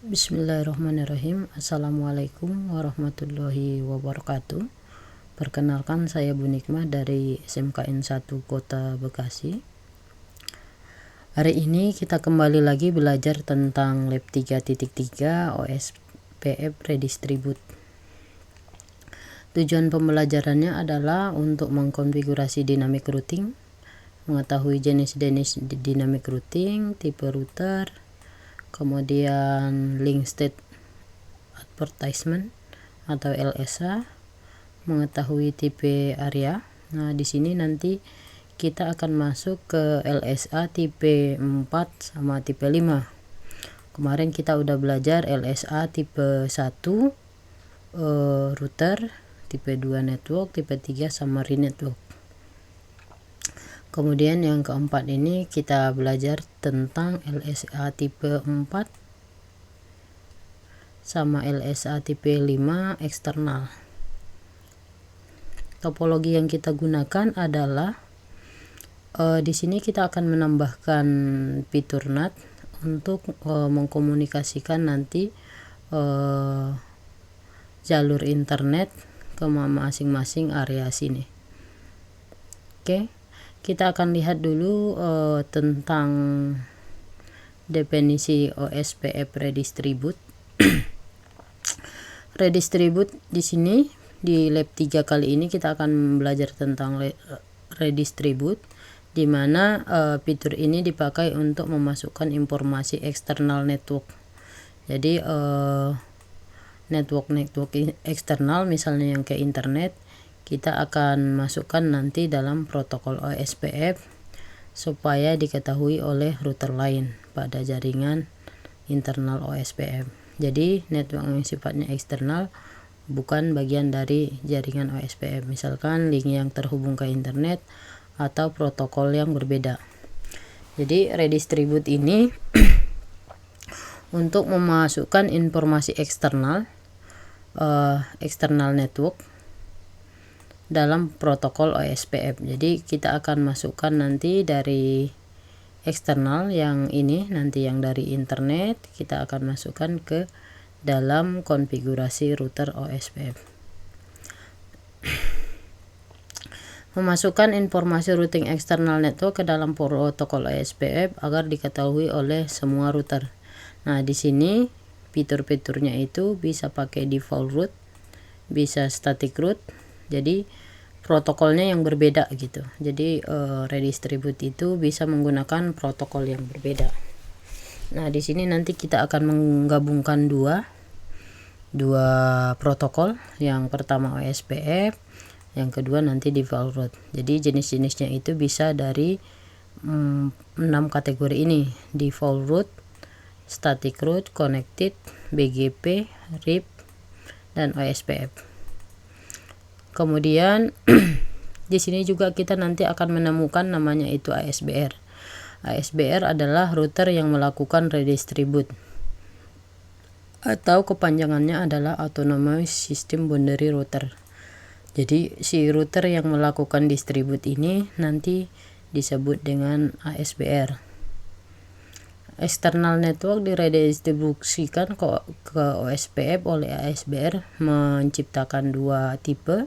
Bismillahirrahmanirrahim. Assalamualaikum warahmatullahi wabarakatuh. Perkenalkan, saya Bu Nikmah dari SMKN 1 Kota Bekasi. Hari ini kita kembali lagi belajar tentang Lab 3.3 OSPF Redistribute. Tujuan pembelajarannya adalah untuk mengkonfigurasi dynamic routing, mengetahui jenis-jenis dynamic routing, tipe router, kemudian link state advertisement atau LSA, mengetahui tipe area. Nah, di sini nanti kita akan masuk ke LSA tipe 4 sama tipe 5. Kemarin kita udah belajar LSA tipe 1 router, tipe 2 network, tipe 3 summary network. Kemudian yang keempat ini kita belajar tentang LSA tipe 4 sama LSA tipe 5 eksternal. Topologi yang kita gunakan adalah di sini kita akan menambahkan fitur NAT untuk mengkomunikasikan nanti jalur internet ke masing-masing area sini. Oke. Kita akan lihat dulu tentang definisi OSPF Redistribute. Redistribute di sini di lab 3 kali ini kita akan belajar tentang redistribute, di mana fitur ini dipakai untuk memasukkan informasi eksternal network. Jadi network eksternal misalnya yang ke internet, kita akan masukkan nanti dalam protokol OSPF supaya diketahui oleh router lain pada jaringan internal OSPF. Jadi network yang sifatnya eksternal bukan bagian dari jaringan OSPF, misalkan link yang terhubung ke internet atau protokol yang berbeda. Jadi redistribute ini untuk memasukkan informasi eksternal network dalam protokol OSPF. Jadi kita akan masukkan nanti dari eksternal yang ini, nanti yang dari internet kita akan masukkan ke dalam konfigurasi router OSPF. Memasukkan informasi routing eksternal network ke dalam protokol OSPF agar diketahui oleh semua router. Nah, di sini fitur-fiturnya itu bisa pakai default route, bisa static route. Jadi protokolnya yang berbeda gitu. Jadi redistribute itu bisa menggunakan protokol yang berbeda. Nah, di sini nanti kita akan menggabungkan dua protokol. Yang pertama OSPF, yang kedua nanti default route. Jadi jenis-jenisnya itu bisa dari 6 kategori ini: default route, static route, connected, BGP, RIP, dan OSPF. Kemudian di sini juga kita nanti akan menemukan namanya itu ASBR. ASBR adalah router yang melakukan redistribute, atau kepanjangannya adalah Autonomous System Boundary Router. Jadi si router yang melakukan distribute ini nanti disebut dengan ASBR. External network diredistribusikan ke OSPF oleh ASBR menciptakan dua tipe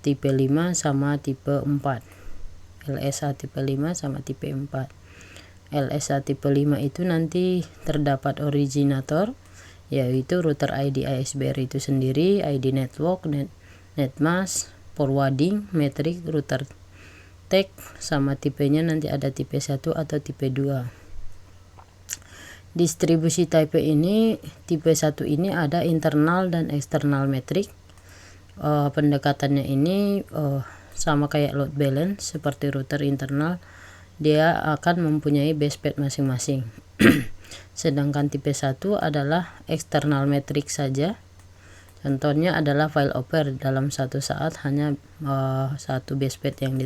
5 sama tipe 4. LSA tipe 5 sama tipe 4. LSA tipe 5 itu nanti terdapat originator, yaitu router ID ASBR itu sendiri, ID network, netmask, forwarding, metric, router tag, sama tipenya nanti ada tipe 1 atau tipe 2. Distribusi tipe ini, tipe 1 ini ada internal dan eksternal metric. Pendekatannya ini sama kayak load balance seperti router internal, dia akan mempunyai base path masing-masing. Sedangkan tipe 1 adalah eksternal metric saja. Contohnya adalah file over, dalam satu saat hanya satu base path yang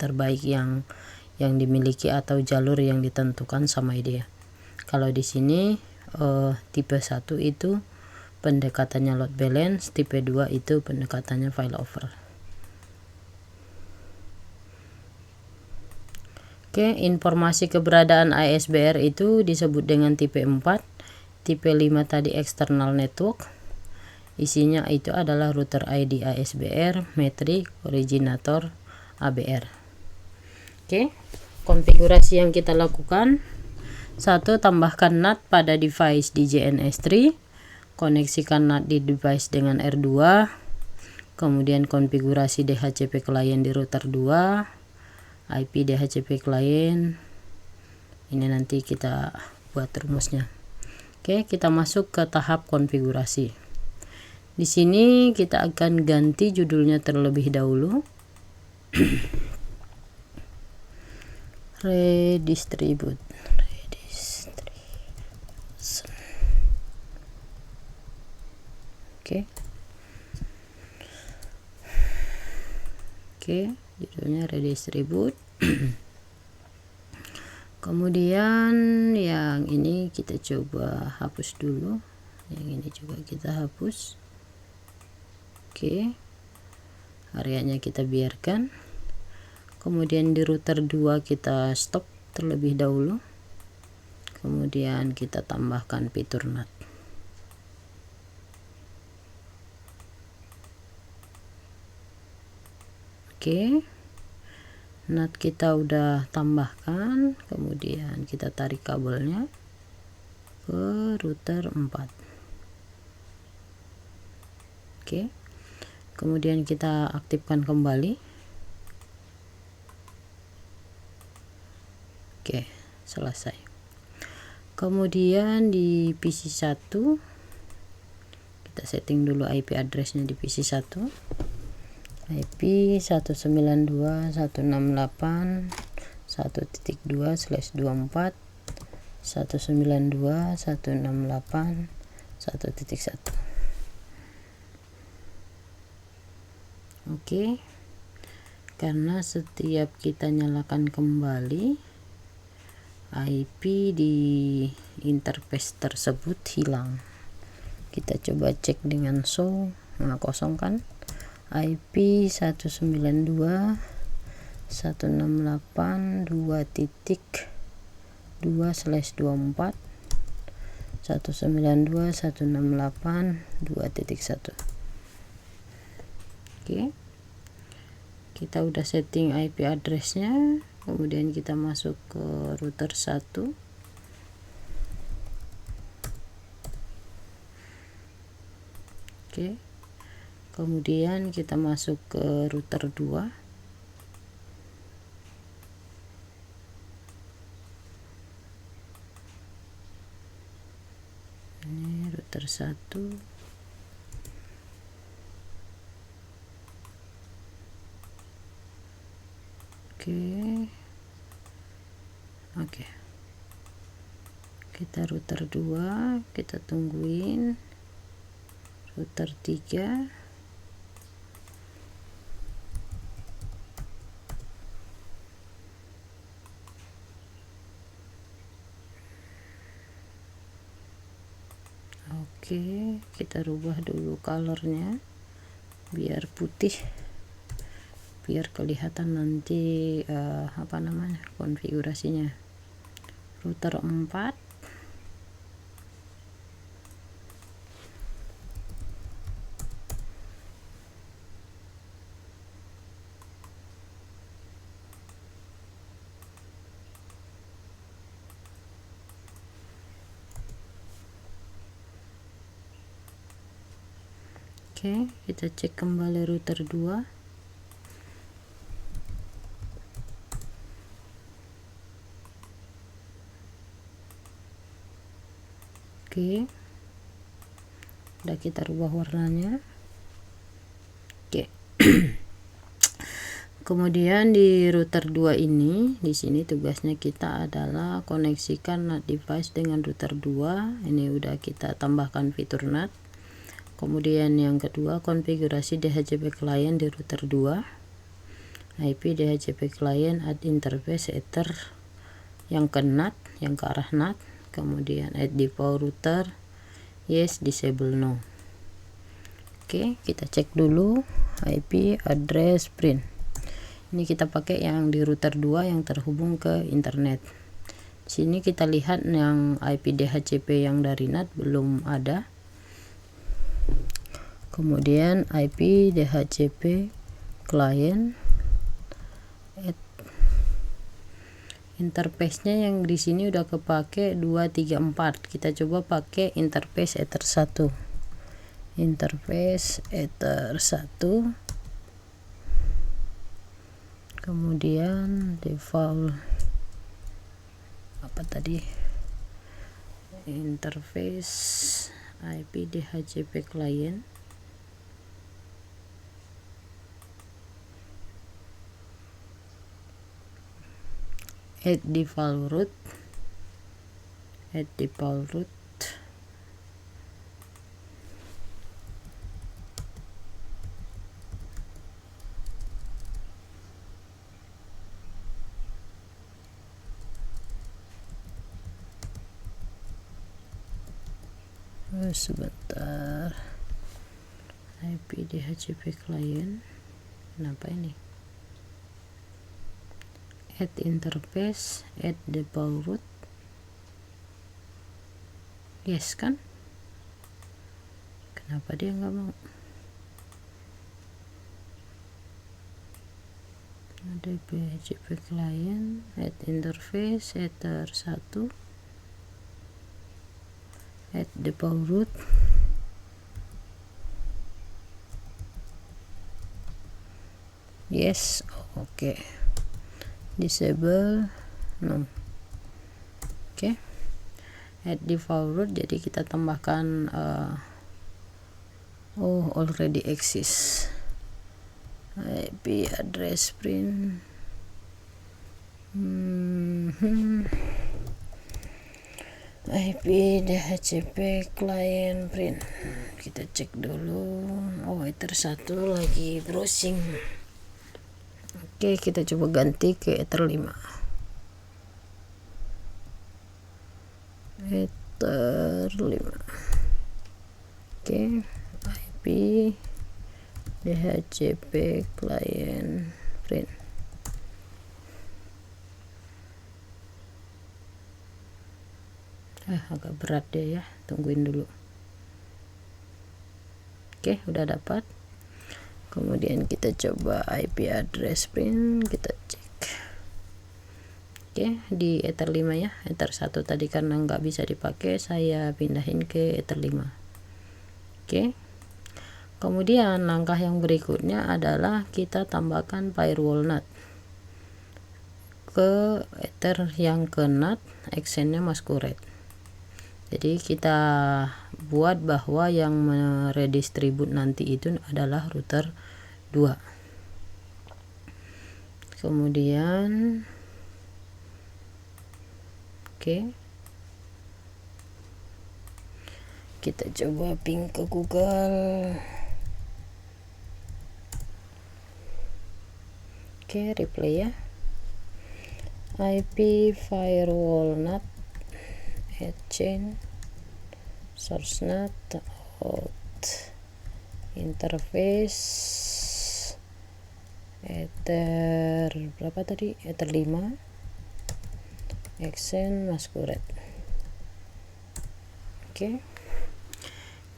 terbaik yang dimiliki atau jalur yang ditentukan sama dia. Kalau di sini tipe 1 itu pendekatannya load balance, tipe 2 itu pendekatannya file over. Oke, informasi keberadaan ASBR itu disebut dengan tipe 4. tipe 5 tadi external network, isinya itu adalah router ID ASBR, metrik, originator, ABR. Oke, konfigurasi yang kita lakukan: 1. Tambahkan NAT pada device di JNS3, koneksikan NAT di device dengan R2, kemudian konfigurasi DHCP client di router 2, IP DHCP client. Ini nanti kita buat rumusnya. Oke, kita masuk ke tahap konfigurasi. Di sini kita akan ganti judulnya terlebih dahulu. Redistribute. Oke, judulnya redistribute. Kemudian yang ini kita coba hapus dulu, yang ini juga kita hapus. Oke, areanya kita biarkan. Kemudian di router 2 kita stop terlebih dahulu, kemudian kita tambahkan fitur NAT. Oke, NAT kita udah tambahkan, kemudian kita tarik kabelnya ke router 4. Oke, kemudian kita aktifkan kembali. Oke, selesai. Kemudian di PC 1 kita setting dulu IP addressnya di PC 1, IP 192.168.1.2/24 192.168.1.1. Oke, karena setiap kita nyalakan kembali, IP di interface tersebut hilang. Kita coba cek dengan show. Nah, kosong kan? IP 192.168.2.2/24 192.168.2.1. Oke, kita udah setting IP addressnya. Kemudian kita masuk ke router 1. Oke, kemudian kita masuk ke router 2. Ini router 1. Oke, kita router 2, kita tungguin router 3. Oke, kita rubah dulu colornya biar putih, biar kelihatan nanti konfigurasinya. Router 4. Oke, kita cek kembali router 2. Oke, udah kita rubah warnanya. Oke. Kemudian di router 2 ini, di sini tugasnya kita adalah koneksikan NAT device dengan router 2. Ini udah kita tambahkan fitur NAT. Kemudian yang kedua, konfigurasi DHCP client di router 2. IP DHCP client add interface ether yang ke NAT, yang ke arah NAT. Kemudian add default router, yes, disable no. Oke, kita cek dulu IP address print. Ini kita pakai yang di router 2 yang terhubung ke internet. Sini kita lihat yang IP DHCP yang dari NAT belum ada. Kemudian IP DHCP client, interface-nya yang di sini udah kepake 234. Kita coba pakai interface Ether 1. Interface Ether 1. Kemudian default apa tadi? Interface IP DHCP client. Add default root. Add default root. Sebentar, IP DHCP client, kenapa ini? Add interface, add default root, yes kan? Kenapa dia nggak mau? Ada DHCP client, add interface, Ether 1, add default root, yes, oke. Disable, no. Oke. Add default root, jadi kita tambahkan already exist. IP address print. IP DHCP client print. Kita cek dulu. Ether 1 lagi browsing. Oke, kita coba ganti ke Ether 5. Ether 5. Oke, IP DHCP client print. Agak berat deh ya, tungguin dulu. Oke, udah dapat. Kemudian kita coba IP address print, kita cek. Oke, di Ether 5 ya. Ether 1 tadi karena nggak bisa dipakai, saya pindahin ke Ether 5. Oke. Kemudian langkah yang berikutnya adalah kita tambahkan firewall NAT ke Ether yang ke NAT, actionnya masquerade. Jadi kita buat bahwa yang meredistribut nanti itu adalah router 2. Kemudian oke, kita coba ping ke Google. Oke, replay ya. IP firewall NAT chain source NAT out interface Ether berapa tadi? Ether 5 action masquerade. Oke,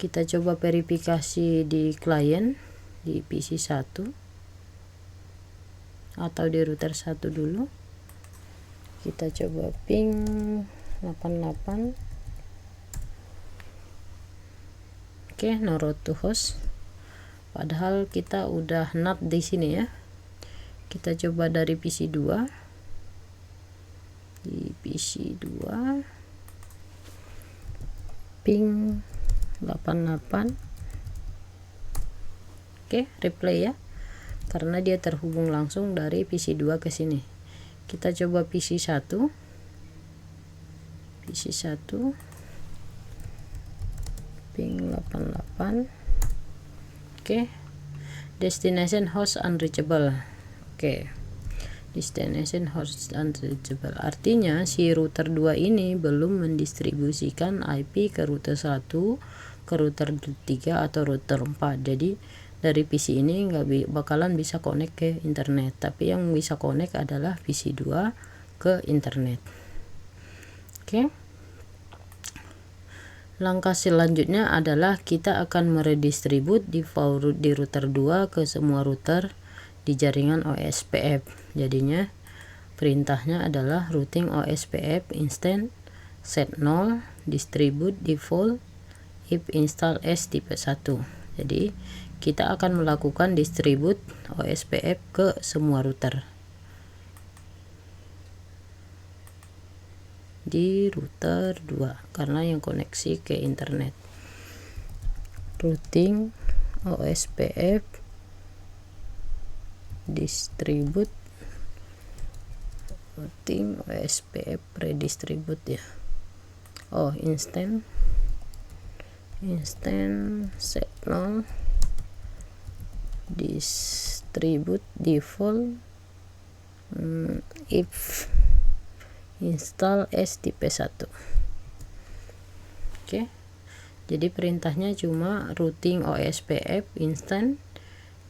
kita coba verifikasi di klien di PC 1 atau di router 1 dulu. Kita coba ping 88. Oke, no route to host. Padahal kita udah NAT di sini ya. Kita coba dari PC 2. Di PC 2 ping 88. Oke, replay ya. Karena dia terhubung langsung dari PC 2 ke sini. Kita coba PC 1. PC 1 ping 88. Oke. Destination host unreachable. Oke. Destination host unreachable. Artinya si router 2 ini belum mendistribusikan IP ke router 1, ke router 3 atau router 4. Jadi dari PC ini nggak bakalan bisa connect ke internet, tapi yang bisa connect adalah PC 2 ke internet. Oke. Langkah selanjutnya adalah kita akan meredistribut default root di router 2 ke semua router di jaringan OSPF. Jadinya perintahnya adalah routing OSPF instant set 0 distribute default if install S tipe 1. Jadi kita akan melakukan distribute OSPF ke semua router di router 2 karena yang koneksi ke internet. Routing OSPF distribute, routing OSPF redistribute ya. Oh, instant set 0 distribute default if install S tipe 1. Oke. Jadi perintahnya cuma routing OSPF instant,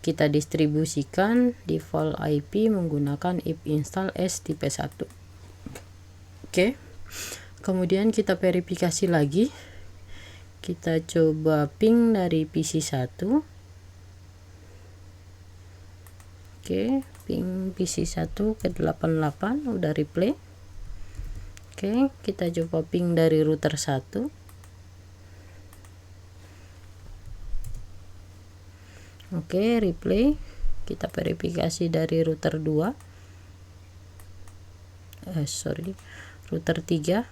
kita distribusikan default IP menggunakan if install S tipe 1. Oke. Kemudian kita verifikasi lagi. Kita coba ping dari PC 1. Oke, ping PC 1 ke 88 udah replay. Oke, kita coba ping dari router 1. Oke, replay. Kita verifikasi dari router 2. Router 3.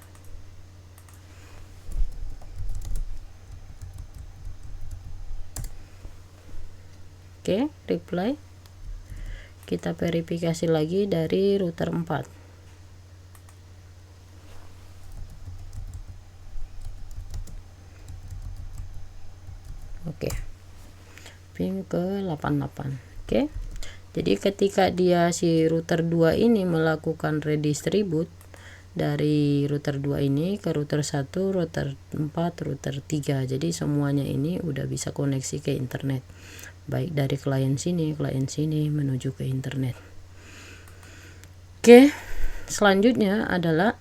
Oke, reply. Kita verifikasi lagi dari router 4. Oke, ping ke 88. Oke, jadi ketika dia si router 2 ini melakukan redistribute dari router 2 ini ke router 1, router 4, router 3, jadi semuanya ini udah bisa koneksi ke internet, baik dari klien sini menuju ke internet. Oke, selanjutnya adalah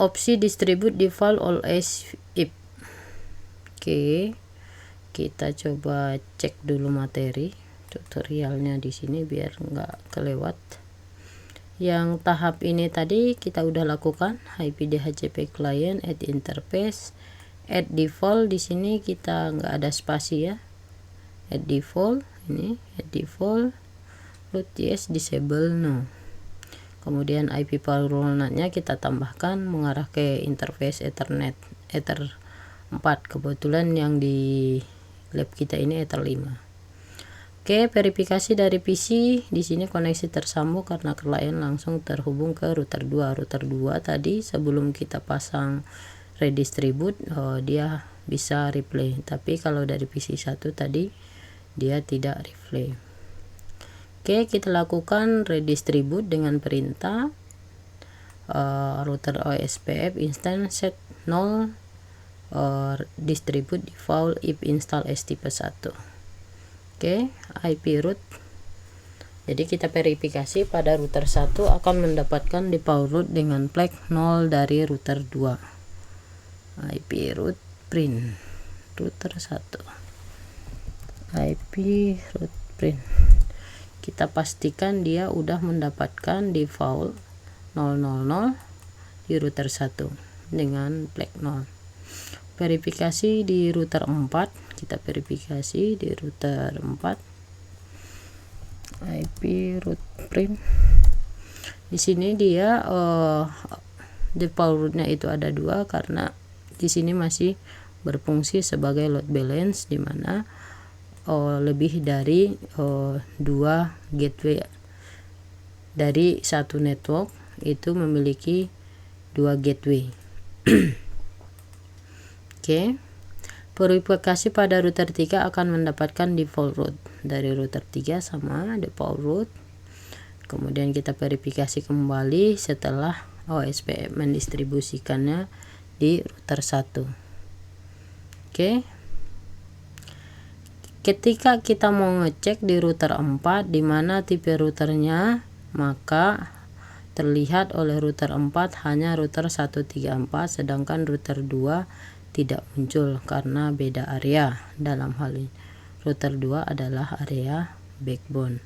opsi distribute default all as if. Oke, kita coba cek dulu materi tutorialnya di sini biar nggak kelewat. Yang tahap ini tadi kita udah lakukan, IP DHCP client, add interface, add default. Di sini kita nggak ada spasi ya, add default. Ini add default root yes disable no. Kemudian IP parolnya kita tambahkan mengarah ke interface Ethernet Ether 4. Kebetulan yang di lab kita ini Ether 5. Oke, verifikasi dari PC. Di sini koneksi tersambung karena klien langsung terhubung ke router 2. Router 2 tadi sebelum kita pasang redistribute, dia bisa replay. Tapi kalau dari PC 1 tadi dia tidak replay. Oke, kita lakukan redistribute dengan perintah router OSPF instant set 0 distribute default if install S tipe 1. Oke, IP root. Jadi kita verifikasi pada router 1 akan mendapatkan default root dengan flag 0 dari router 2. IP root print router 1. IP root print. Kita pastikan dia udah mendapatkan default 000 di router 1 dengan flag 0. Verifikasi di router 4. Kita verifikasi di router 4. IP root print. Di sini dia default rootnya itu ada 2 karena di sini masih berfungsi sebagai load balance, di mana lebih dari 2 gateway dari satu network itu memiliki 2 gateway. Oke, verifikasi pada router 3 akan mendapatkan default root dari router 3 sama default root. Kemudian kita verifikasi kembali setelah OSPF mendistribusikannya di router 1. Oke, ketika kita mau ngecek di router 4 di mana tipe routernya, maka terlihat oleh router 4 hanya router 134, sedangkan router 2 tidak muncul karena beda area. Dalam hal ini router 2 adalah area backbone.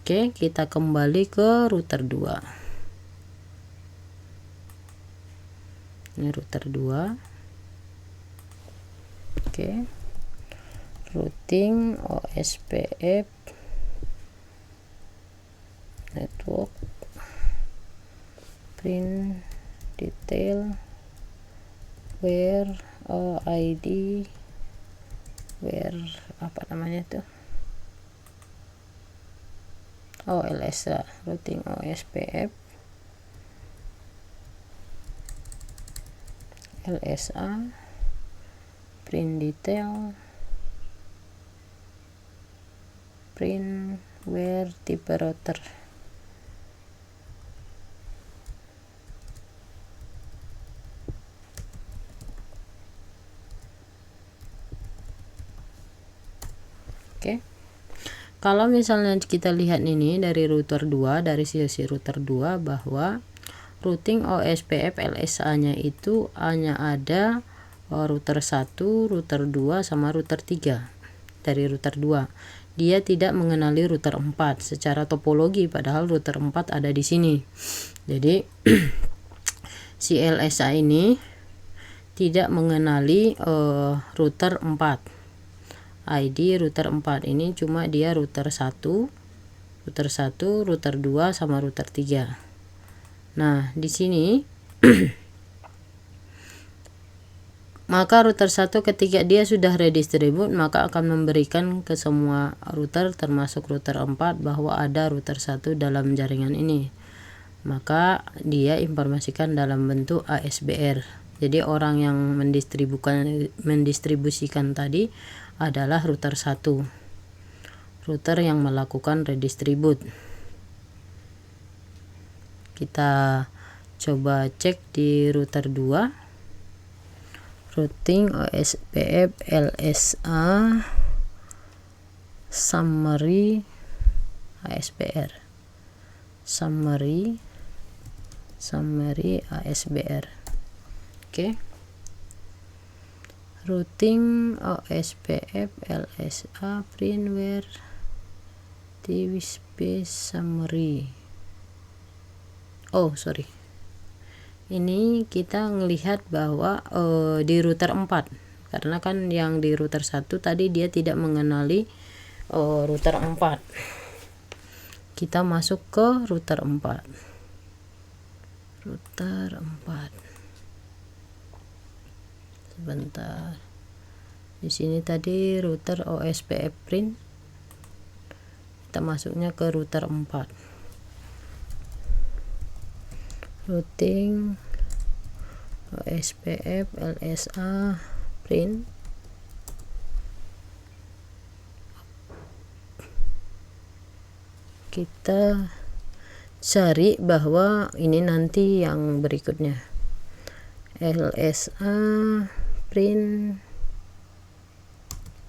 Oke, kita kembali ke router 2. Ini router 2. Oke, routing OSPF network print detail where ID where apa namanya itu LSA routing OSPF LSA print detail print where tipe router. Oke, kalau misalnya kita lihat ini dari router 2, dari sisi router 2, bahwa routing OSPF LSA nya itu hanya ada router 1, router 2 sama router 3. Dari router 2 dia tidak mengenali router 4 secara topologi, padahal router 4 ada di sini. Jadi si LSA ini tidak mengenali router 4. ID router 4 ini cuma dia router 1, router 2 sama router 3. Nah, di sini maka router 1 ketika dia sudah redistribute maka akan memberikan ke semua router termasuk router 4 bahwa ada router 1 dalam jaringan ini. Maka dia informasikan dalam bentuk ASBR. Jadi orang yang mendistribusikan tadi adalah router 1, router yang melakukan redistribute. Kita coba cek di router 2, routing OSPF LSA summary ASBR, summary ASBR. Oke, routing OSPF LSA firmware TV space summary. Ini kita melihat bahwa di router 4, karena kan yang di router 1 tadi dia tidak mengenali router 4. Kita masuk ke router 4. Sebentar. Di sini tadi router OSPF print. Kita masuknya ke router 4. Routing OSPF LSA print. Kita cari bahwa ini nanti yang berikutnya. LSA print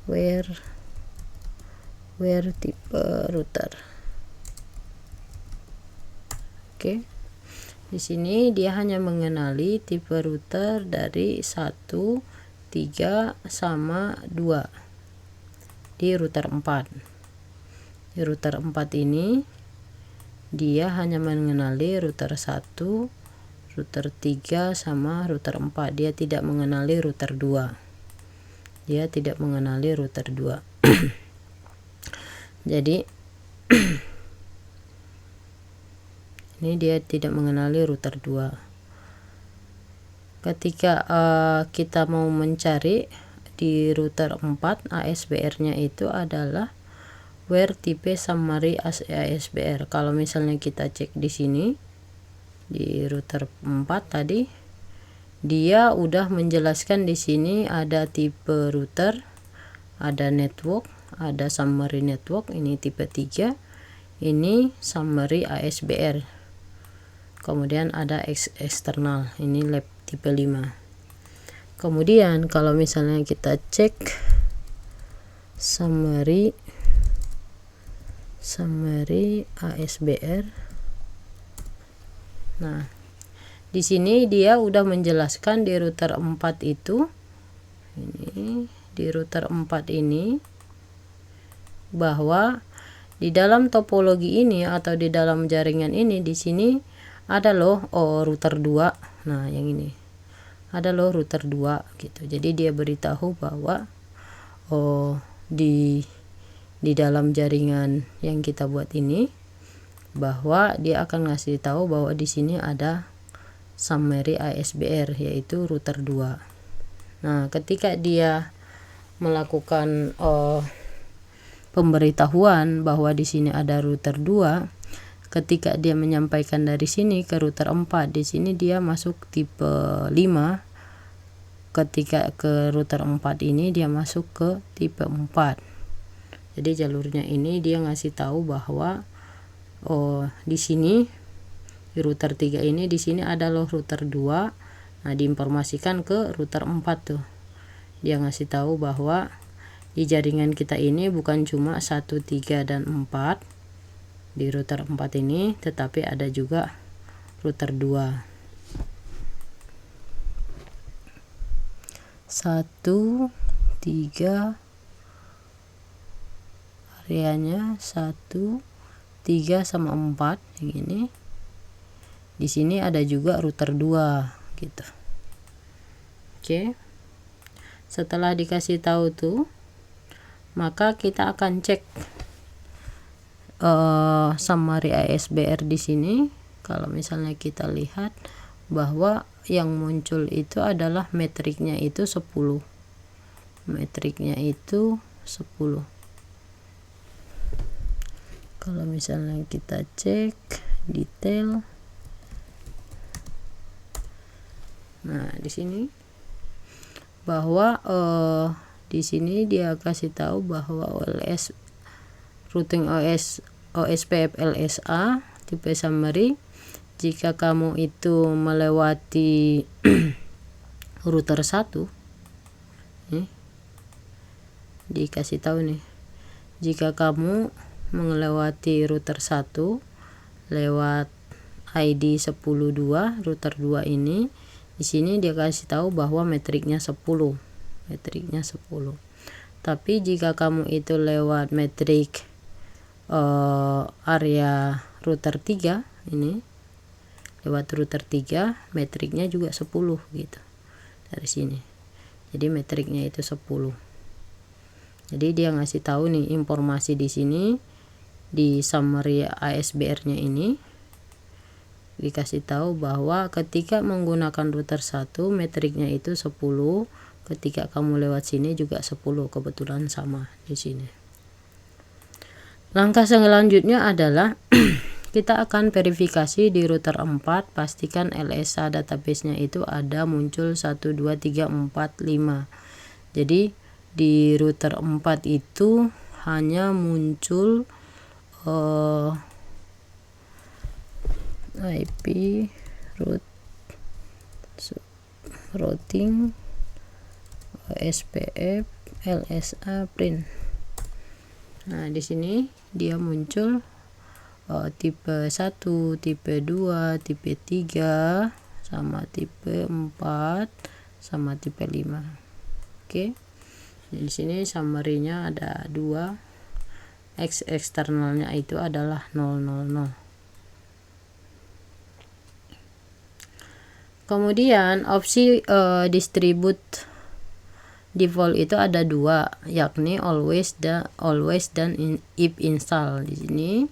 where tipe router. Oke. Di sini dia hanya mengenali tipe router dari 1, 3 sama 2 di router 4. Di router 4 ini dia hanya mengenali router 1, router 3 sama router 4. Dia tidak mengenali router 2. Jadi ini dia tidak mengenali router 2. Ketika kita mau mencari di router 4, ASBR-nya itu adalah where tipe summary ASBR. Kalau misalnya kita cek di sini di router 4 tadi, dia udah menjelaskan di sini ada tipe router, ada network, ada summary network, ini tipe 3, ini summary ASBR. Kemudian ada eksternal, ini lab tipe 5. Kemudian kalau misalnya kita cek summary summary ASBR. Nah, di sini dia udah menjelaskan di router 4 itu, ini di router 4 ini, bahwa di dalam topologi ini atau di dalam jaringan ini, di sini ada loh router 2. Nah, yang ini ada loh router 2 gitu. Jadi dia beritahu bahwa di dalam jaringan yang kita buat ini, bahwa dia akan ngasih tahu bahwa di sini ada summary ASBR, yaitu router 2. Nah, ketika dia melakukan pemberitahuan bahwa di sini ada router 2, ketika dia menyampaikan dari sini ke router 4, di sini dia masuk tipe 5. Ketika ke router 4 ini dia masuk ke tipe 4. Jadi jalurnya ini dia ngasih tahu bahwa di sini di router 3 ini, di sini ada loh router 2. Nah, diinformasikan ke router 4 tuh. Dia ngasih tahu bahwa di jaringan kita ini bukan cuma 1, 3 dan 4 di router 4 ini, tetapi ada juga router 2. 1, 3, areanya 1, 3 sama 4 yang ini. Di sini ada juga router 2 gitu. Oke. Setelah dikasih tahu tuh, maka kita akan cek summary ASBR di sini. Kalau misalnya kita lihat bahwa yang muncul itu adalah metriknya itu 10. Metriknya itu 10. Kalau misalnya kita cek detail, nah di sini bahwa di sini dia kasih tahu bahwa OLS routing OSPF LSA tipe summary, jika kamu itu melewati router 1, nih dikasih tahu nih, jika kamu melewati router 1 lewat ID 10.2 router 2 ini, di sini dia kasih tahu bahwa metriknya 10. Metriknya 10. Tapi jika kamu itu lewat metrik area router 3 ini, lewat router 3 metriknya juga 10 gitu dari sini. Jadi metriknya itu 10. Jadi dia ngasih tahu nih informasi di sini di summary ASBR-nya ini, dikasih tahu bahwa ketika menggunakan router 1 metriknya itu 10, ketika kamu lewat sini juga 10, kebetulan sama di sini. Langkah selanjutnya adalah kita akan verifikasi di router 4, pastikan LSA database-nya itu ada muncul 1, 2, 3, 4, 5. Jadi di router 4 itu hanya muncul IP routing OSPF LSA print. Nah, di sini dia muncul tipe 1, tipe 2, tipe 3 sama tipe 4 sama tipe 5. Oke. Di sini summary-nya ada 2. Eksternalnya itu adalah 000. Kemudian opsi distribute default itu ada 2, yakni always dan if install. Di sini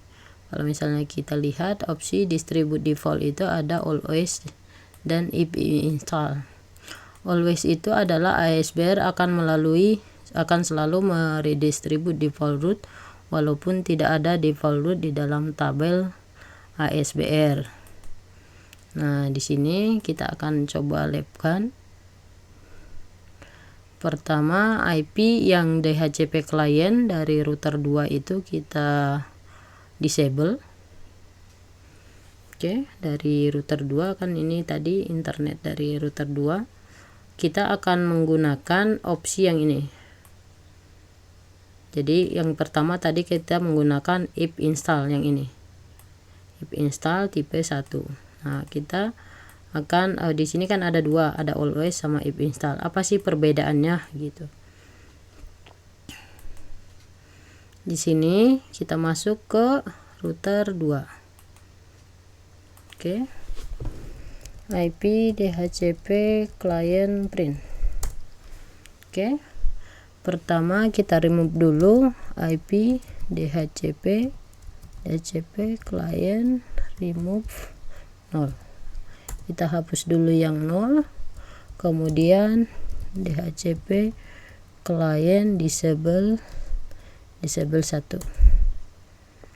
kalau misalnya kita lihat opsi distribute default itu ada always dan if install. Always itu adalah ASBR akan selalu meredistribute default root walaupun tidak ada default root di dalam tabel ASBR. Nah, di sini kita akan coba labkan. Pertama, IP yang DHCP client dari router 2 itu kita disable. Oke, dari router 2 kan ini tadi internet dari router 2. Kita akan menggunakan opsi yang ini. Jadi yang pertama tadi kita menggunakan if install yang ini, if install tipe 1. Nah kita akan di sini kan ada dua, ada always sama if install. Apa sih perbedaannya gitu? Di sini kita masuk ke router 2. Oke. IP DHCP client print. Oke. Pertama kita remove dulu IP DHCP client remove 0. Kita hapus dulu yang 0. Kemudian DHCP client disable 1.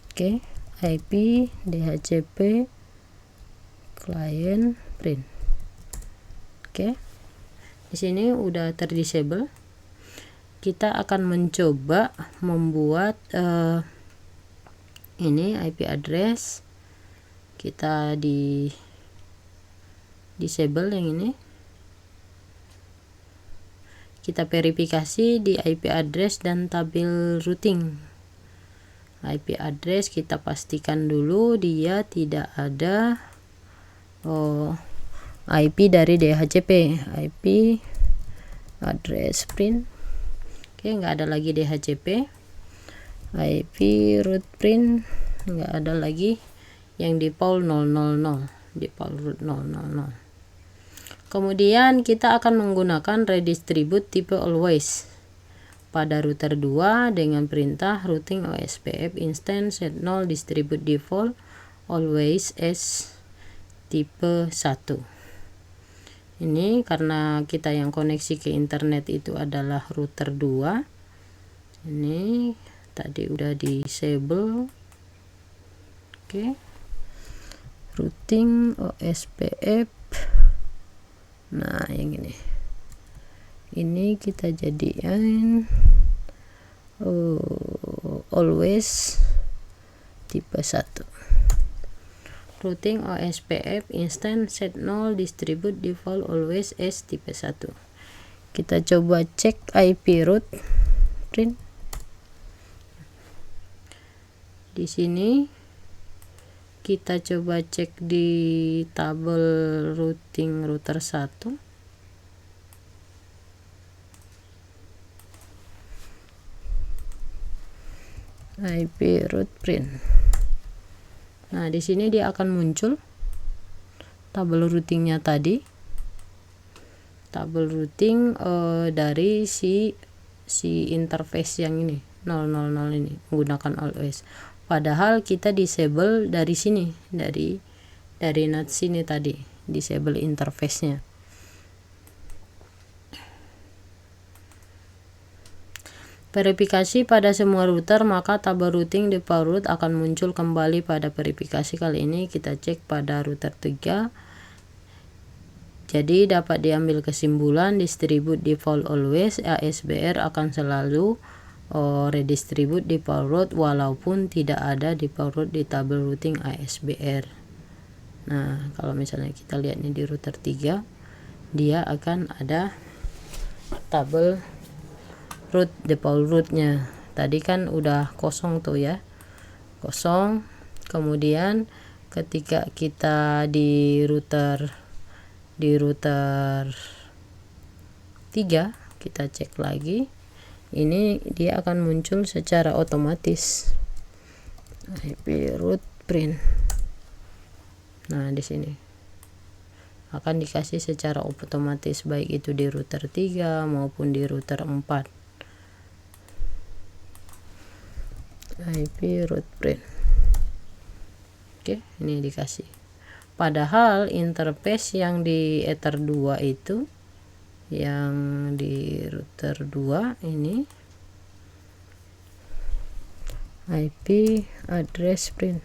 Oke, IP DHCP client print. Oke. Di sini udah terdisable. Kita akan mencoba membuat ini IP address. Kita di disable yang ini. Kita verifikasi di IP address dan tabel routing. IP address kita pastikan dulu dia tidak ada IP dari DHCP. IP address print. Oke, nggak ada lagi DHCP. IP root print nggak ada lagi. Yang default 000, default root 000. Kemudian kita akan menggunakan redistribute tipe always pada router 2 dengan perintah routing OSPF instance set 0 distribute default always as tipe 1. Ini karena kita yang koneksi ke internet itu adalah router 2. Ini tadi udah disable. Oke. Routing OSPF. Nah, yang ini kita jadikan always tipe 1. Routing OSPF instance set 0 distribute default always as tipe 1. Kita coba cek IP root print. Di sini kita coba cek di tabel routing router 1. IP root print. Nah, di sini dia akan muncul tabel routingnya tadi. Tabel routing dari si interface yang ini 000 ini menggunakan always. Padahal kita disable dari sini, dari NAT sini tadi, disable interface-nya. Verifikasi pada semua router, maka tabel routing default root akan muncul kembali pada verifikasi. Kali ini kita cek pada router 3. Jadi dapat diambil kesimpulan distribute default always ASBR akan selalu redistribute default root walaupun tidak ada default root di tabel routing ASBR. Nah, kalau misalnya kita lihat nih di router 3, dia akan ada tabel root default rootnya. Tadi kan udah kosong tuh ya, kosong. Kemudian ketika kita di router 3 kita cek lagi, ini dia akan muncul secara otomatis IP root print. Nah, di sini akan dikasih secara otomatis baik itu di router 3 maupun di router 4. IP root print. Oke, ini dikasih. Padahal interface yang di Ether 2 itu, yang di router 2 ini IP address print,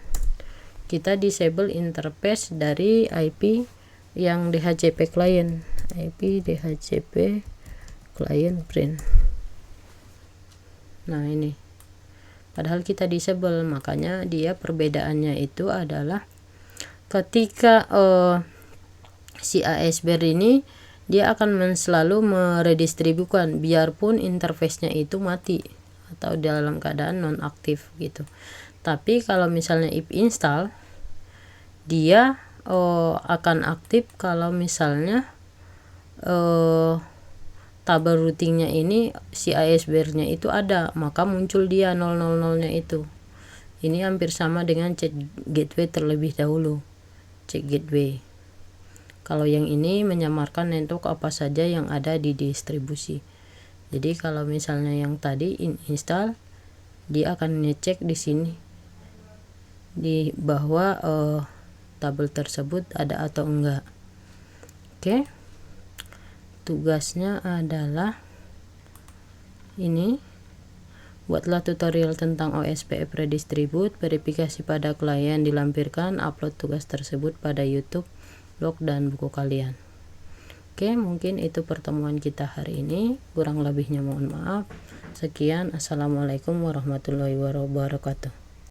kita disable interface dari IP yang DHCP client, IP DHCP client print. Nah, ini padahal kita disable, makanya dia perbedaannya itu adalah ketika si ASBR ini dia akan selalu meredistribusikan biarpun interface-nya itu mati atau dalam keadaan nonaktif gitu. Tapi kalau misalnya if install, dia akan aktif kalau misalnya tabel routingnya ini si ISBR nya itu ada, maka muncul dia 000 nya itu. Ini hampir sama dengan cek gateway terlebih dahulu, cek gateway. Kalau yang ini menyamarkan network apa saja yang ada di distribusi. Jadi kalau misalnya yang tadi install, dia akan ngecek di sini di bahwa tabel tersebut ada atau enggak. Oke. Tugasnya adalah ini, buatlah tutorial tentang OSPF redistribute, verifikasi pada klien dilampirkan, upload tugas tersebut pada YouTube, blog, dan buku kalian. Oke, mungkin itu pertemuan kita hari ini, kurang lebihnya mohon maaf. Sekian, assalamualaikum warahmatullahi wabarakatuh.